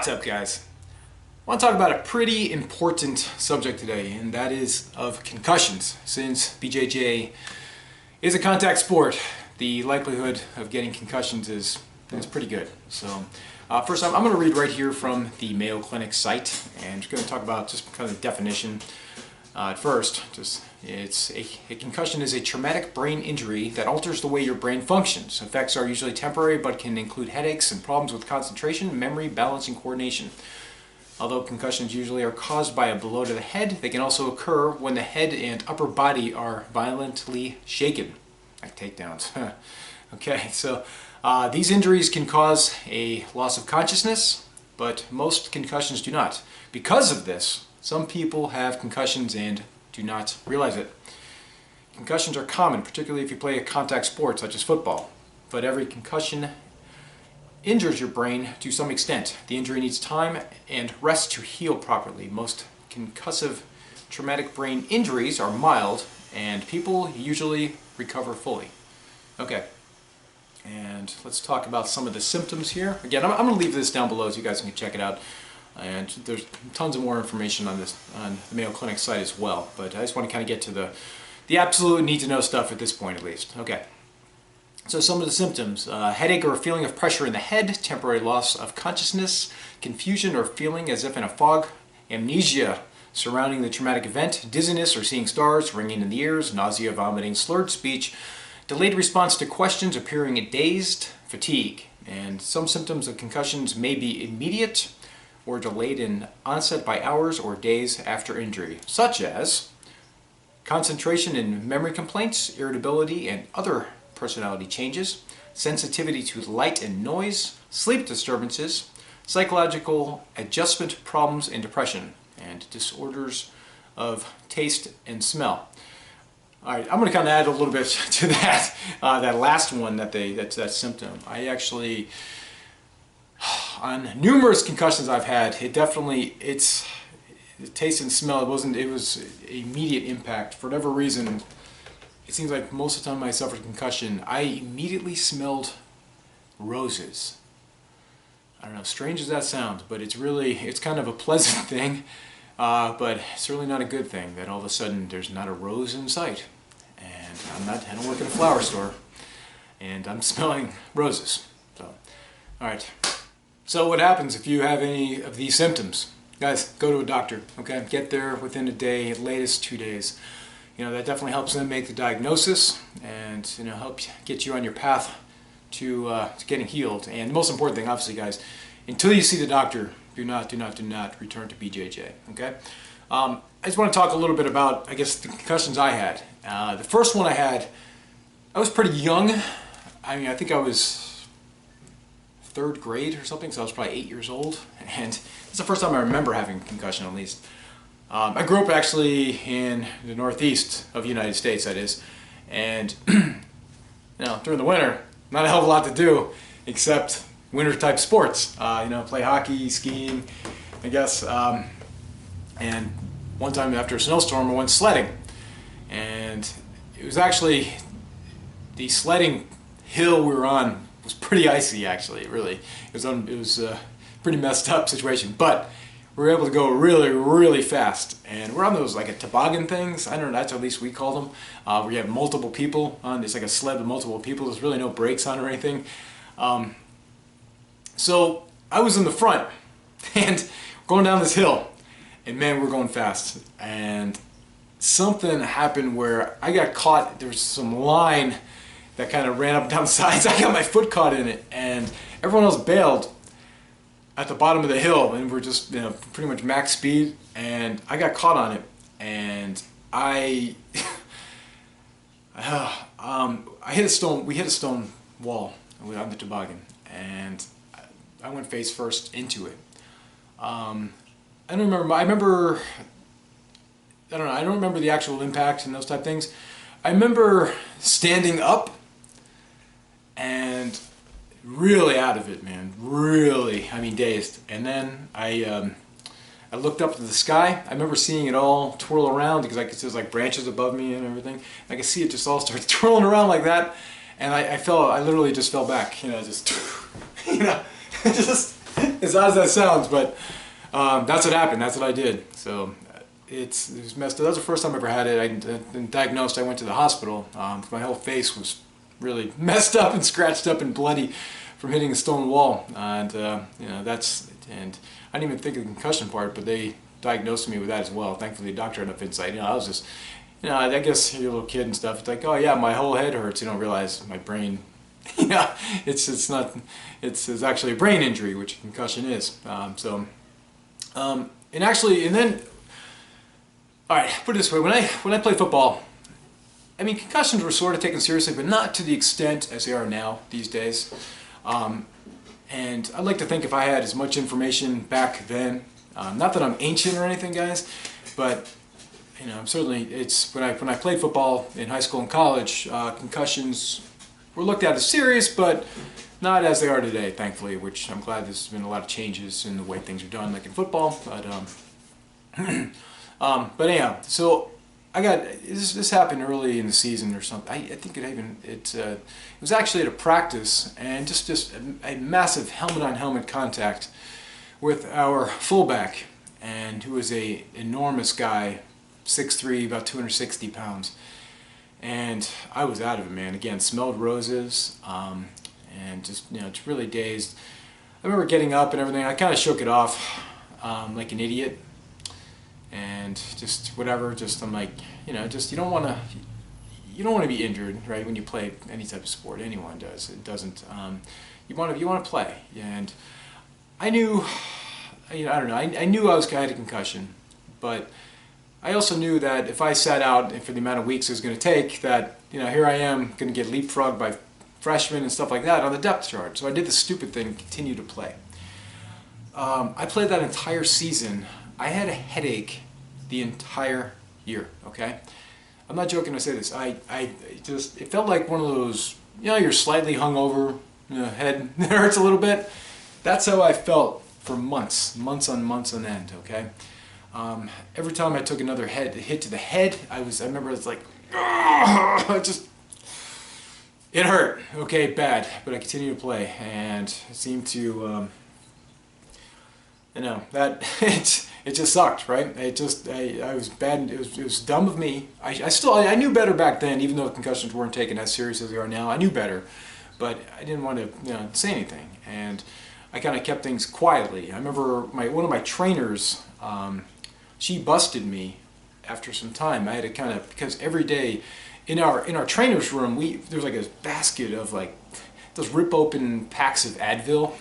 What's up, guys? I want to talk about a pretty important subject today, and that is of concussions. Since BJJ is a contact sport, the likelihood of getting concussions is pretty good. So first I'm going to read right here from the Mayo Clinic site, and just going to talk about just kind of the definition. At first, a concussion is a traumatic brain injury that alters the way your brain functions. Effects are usually temporary, but can include headaches and problems with concentration, memory, balance, and coordination. Although concussions usually are caused by a blow to the head, they can also occur when the head and upper body are violently shaken, like takedowns. Okay, so these injuries can cause a loss of consciousness, but most concussions do not. Because of this, some people have concussions and do not realize it. Concussions are common, particularly if you play a contact sport such as football. But every concussion injures your brain to some extent. The injury needs time and rest to heal properly. Most concussive traumatic brain injuries are mild, and people usually recover fully. Okay, and let's talk about some of the symptoms here. Again, I'm going to leave this down below so you guys can check it out. And there's tons of more information on this on the Mayo Clinic site as well. But I just want to kind of get to the absolute need-to-know stuff at this point, at least. Okay. So some of the symptoms: headache or a feeling of pressure in the head, temporary loss of consciousness, confusion or feeling as if in a fog, amnesia surrounding the traumatic event, dizziness or seeing stars, ringing in the ears, nausea, vomiting, slurred speech, delayed response to questions, appearing dazed, fatigue. And some symptoms of concussions may be immediate or delayed in onset by hours or days after injury, such as concentration and memory complaints, irritability and other personality changes, sensitivity to light and noise, sleep disturbances, psychological adjustment problems and depression, and disorders of taste and smell. All right, I'm going to kind of add a little bit to that, that last one, that symptom. I actually, on numerous concussions I've had, it's the taste and smell. It was immediate impact. For whatever reason, it seems like most of the time I suffered concussion, I immediately smelled roses. I don't know, strange as that sounds, but it's kind of a pleasant thing, but certainly not a good thing that all of a sudden there's not a rose in sight. And I don't work in a flower store, and I'm smelling roses. So, all right. So what happens if you have any of these symptoms? Guys, go to a doctor, okay? Get there within a day, at latest 2 days. That definitely helps them make the diagnosis and, help get you on your path to getting healed. And the most important thing, obviously, guys, until you see the doctor, do not return to BJJ, okay? I just want to talk a little bit about, I guess, the concussions I had. The first one I was pretty young. I mean, I think I was third grade or something, so I was probably 8 years old, and it's the first time I remember having a concussion, at least. I grew up actually in the northeast of the United States, that is, and during the winter, not a hell of a lot to do except winter type sports. Play hockey, skiing, I guess, and one time after a snowstorm I went sledding, and it was actually the sledding hill we were on was pretty icy, actually. Really, it was a pretty messed up situation, but we were able to go really, really fast. And we're on those like a toboggan things. I don't know, that's at least we call them. Where you have multiple people on. It's like a sled with multiple people. There's really no brakes on or anything. So I was in the front, and going down this hill, and man, we're going fast. And something happened where I got caught. There was some line that kind of ran up and down the sides. I got my foot caught in it, and everyone else bailed at the bottom of the hill, and we're just pretty much max speed, and I got caught on it, and I hit a stone. We hit a stone wall on the toboggan, and I went face first into it. I don't remember the actual impact and those type of things. I remember standing up and really out of it, man. Really, dazed. And then I looked up to the sky. I remember seeing it all twirl around because there's like branches above me and everything. I could see it just all start twirling around like that. And I literally just fell back, just, just, and as odd as that sounds, but that's what happened. That's what I did. So it was messed up. That was the first time I ever had it. I'd been diagnosed. I went to the hospital. My whole face was really messed up and scratched up and bloody from hitting a stone wall. And you know, and I didn't even think of the concussion part, but they diagnosed me with that as well. Thankfully, the doctor had enough insight. You know, I was just, you know, I guess you're a little kid and stuff. It's like, oh yeah, my whole head hurts. You don't realize my brain. You know, it's actually a brain injury, which a concussion is. And then, all right, put it this way: when I played football, I mean, concussions were sort of taken seriously, but not to the extent as they are now these days. And I'd like to think if I had as much information back then, not that I'm ancient or anything, guys, but you know, certainly it's when I played football in high school and college, concussions were looked at as serious, but not as they are today, thankfully, which I'm glad there's been a lot of changes in the way things are done, like in football. But anyhow, so I got this happened early in the season or something. I think it was actually at a practice, and just a massive helmet-on-helmet contact with our fullback, and who was a enormous guy, 6'3", about 260 pounds. And I was out of it, man. Again, smelled roses, and just, you know, just really dazed. I remember getting up and everything. I kind of shook it off like an idiot, and just whatever. Just I'm like, you know, just you don't want to be injured, right? When you play any type of sport, anyone does. It doesn't. You want to play, and I knew, you know, I don't know. I knew I had a concussion, but I also knew that if I sat out for the amount of weeks it was going to take, that, you know, here I am going to get leapfrogged by freshmen and stuff like that on the depth chart. So I did the stupid thing and continued to play. I played that entire season. I had a headache the entire year, okay? I'm not joking when I say this. It felt like one of those, you know, you're slightly hungover, you know, head hurts a little bit. That's how I felt for months on months on end, okay? Every time I took another hit to the head, I remember it's like, it hurt, okay, bad, but I continued to play, and it seemed to, you know, that it just sucked, right? I was bad. It was dumb of me. I knew better back then, even though concussions weren't taken as serious as they are now. I knew better, but I didn't want to, you know, say anything, and I kind of kept things quietly. I remember one of my trainers. She busted me after some time. I had to kind of, because every day in our trainer's room, there was like a basket of like those rip open packs of Advil,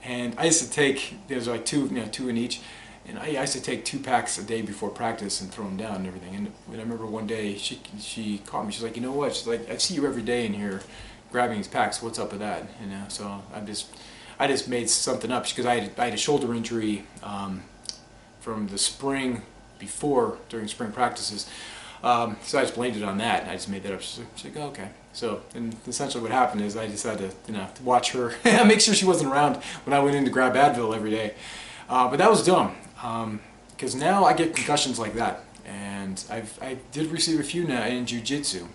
and I used to take, there's like two in each, and I used to take 2 packs a day before practice and throw them down and everything. And I remember one day she called me. She's like, you know what? She's like, I see you every day in here grabbing these packs. What's up with that? You know, so I just made something up because I had a shoulder injury. From the spring before, during spring practices. So I just blamed it on that, and I just made that up. She's like, oh, okay. So, and essentially what happened is I decided to, you know, to watch her, make sure she wasn't around when I went in to grab Advil every day. But that was dumb, because now I get concussions like that, and I did receive a few now in Jiu Jitsu.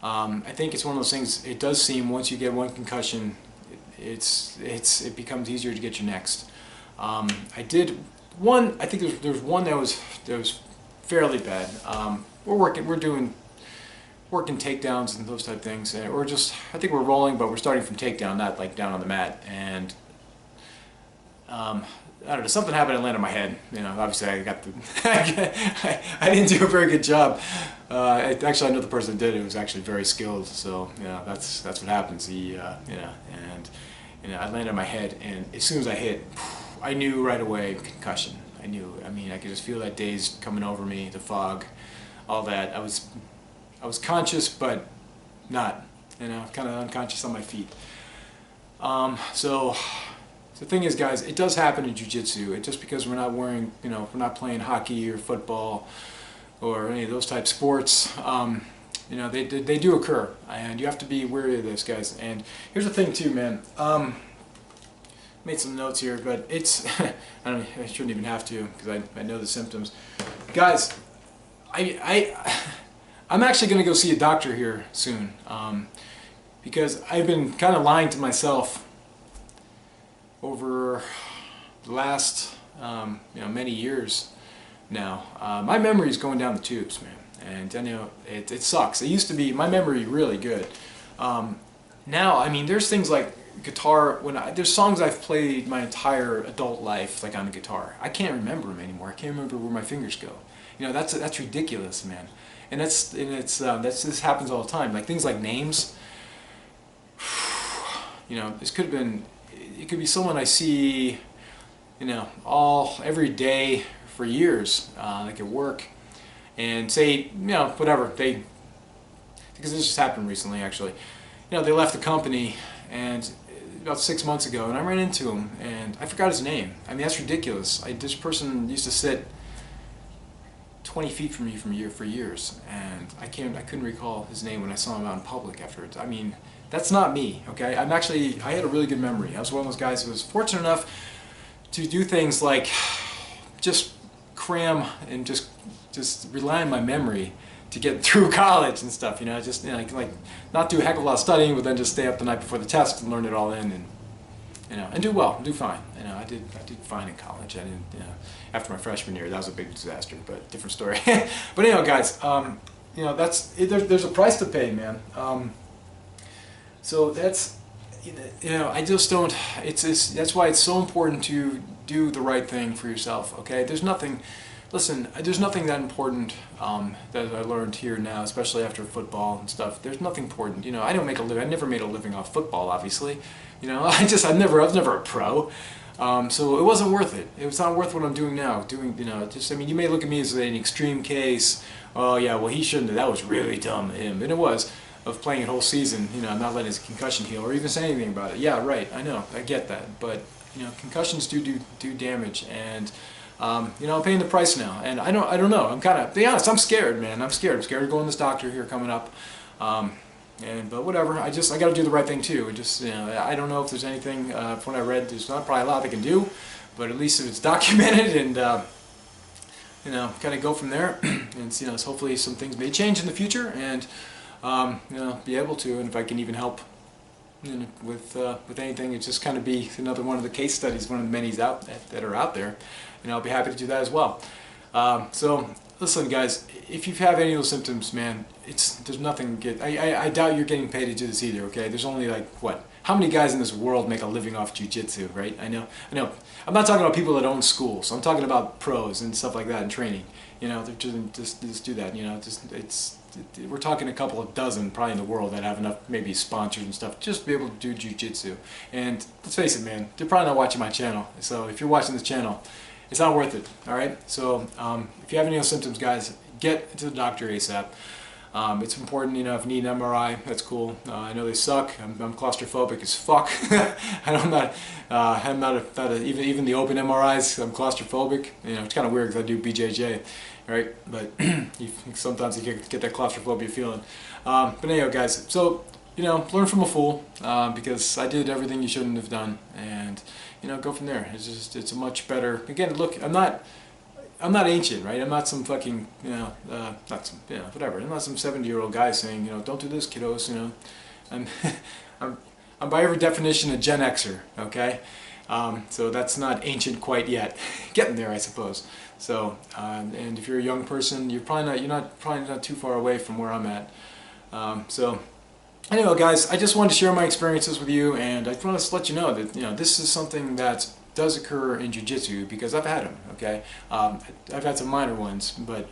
I think it's one of those things, it does seem once you get one concussion, it becomes easier to get your next. I did one. I think there's one that was fairly bad. We're working takedowns and those type things, or just I think we're rolling, but we're starting from takedown, not like down on the mat. And I don't know, something happened and landed on my head. You know, obviously I got the I didn't do a very good job. Actually, I know the person that did it was actually very skilled. So you know, that's what happens. He you know, and you know, I landed on my head, and as soon as I hit, I knew right away concussion. I knew. I mean, I could just feel that daze coming over me, the fog, all that. I was conscious, but not. You know, kind of unconscious on my feet. So the thing is, guys, it does happen in jiu-jitsu. It just because we're not wearing, you know, we're not playing hockey or football or any of those type sports. You know, they do occur, and you have to be wary of this, guys. And here's the thing, too, man. Made some notes here, but it's I shouldn't even have to because I know the symptoms, guys. I'm actually going to go see a doctor here soon because I've been kind of lying to myself over the last many years now. My memory is going down the tubes, man, and I know it sucks. It used to be my memory really good. Now, I mean, there's things like guitar. There's songs I've played my entire adult life, like on the guitar. I can't remember them anymore. I can't remember where my fingers go. That's ridiculous, man. And this happens all the time. Like things like names. This could have been. It could be someone I see, every day for years, like at work, and say, whatever because this just happened recently, actually. They left the company, and about 6 months ago, and I ran into him, and I forgot his name. I mean, that's ridiculous. This person used to sit 20 feet from me for years, and I couldn't recall his name when I saw him out in public afterwards. I mean, that's not me, okay? I had a really good memory. I was one of those guys who was fortunate enough to do things like just cram and just rely on my memory to get through college and stuff, like not do a heck of a lot of studying, but then just stay up the night before the test and learn it all in, and do well, do fine. I did fine in college. I didn't, after my freshman year, that was a big disaster, but different story. But anyhow, guys, there's a price to pay, man. So that's, I just don't. That's why it's so important to do the right thing for yourself. Okay, there's nothing. Listen, there's nothing that important that I learned here now, especially after football and stuff. There's nothing important. I don't make a living. I never made a living off football, obviously. I was never a pro. So it wasn't worth it. It was not worth what I'm doing now. I mean, you may look at me as an extreme case. Oh yeah, well he shouldn't have. That was really dumb of him, and it was, of playing a whole season. Not letting his concussion heal or even say anything about it. Yeah, right. I know. I get that, but concussions do damage, and I'm paying the price now, and I don't know. I'm kind of, to be honest, I'm scared, man. I'm scared. I'm scared of going to this doctor here coming up. But whatever. I got to do the right thing too. I don't know if there's anything. From what I read, there's not probably a lot they can do, but at least if it's documented, and kind of go from there. And hopefully some things may change in the future, and be able to. And if I can even help with anything, it just kind of be another one of the case studies, one of the many that are out there. I'll be happy to do that as well. So listen, guys, if you have any of those symptoms, man, there's nothing good. I doubt you're getting paid to do this either. Okay, there's only like what? How many guys in this world make a living off jiu-jitsu, right? I know. I'm not talking about people that own schools. I'm talking about pros and stuff like that and training. They're just do that. We're talking a couple of dozen probably in the world that have enough maybe sponsors and stuff just to be able to do jiu-jitsu. And let's face it, man, they're probably not watching my channel. So if you're watching this channel, it's not worth it. All right. So if you have any of those symptoms, guys, get to the doctor ASAP. It's important, if you need an MRI, that's cool. I know they suck. I'm claustrophobic as fuck. I'm not even the open MRIs. I'm claustrophobic. It's kind of weird because I do BJJ, right? But sometimes you get that claustrophobia feeling. But anyhow, guys, so learn from a fool, because I did everything you shouldn't have done, and go from there. It's a much better. Again, look, I'm not ancient, right? I'm not some fucking, whatever. I'm not some 70-year-old guy saying, don't do this, kiddos. I'm by every definition a Gen Xer, okay? So that's not ancient quite yet. Getting there, I suppose. So, and if you're a young person, you're probably not too far away from where I'm at. So, anyway, guys, I just wanted to share my experiences with you, and I want to let you know that this is something that does occur in jiu-jitsu, because I've had them. Okay, I've had some minor ones, but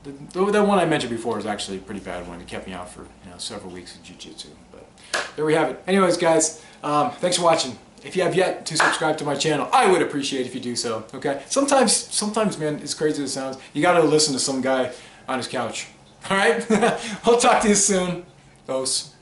the one I mentioned before is actually a pretty bad one. It kept me out for several weeks of jiu-jitsu. But there we have it. Anyways, guys, thanks for watching. If you have yet to subscribe to my channel, I would appreciate if you do so. Okay, sometimes, man, as crazy as it sounds, you got to listen to some guy on his couch. All right, I'll talk to you soon. Ooosss.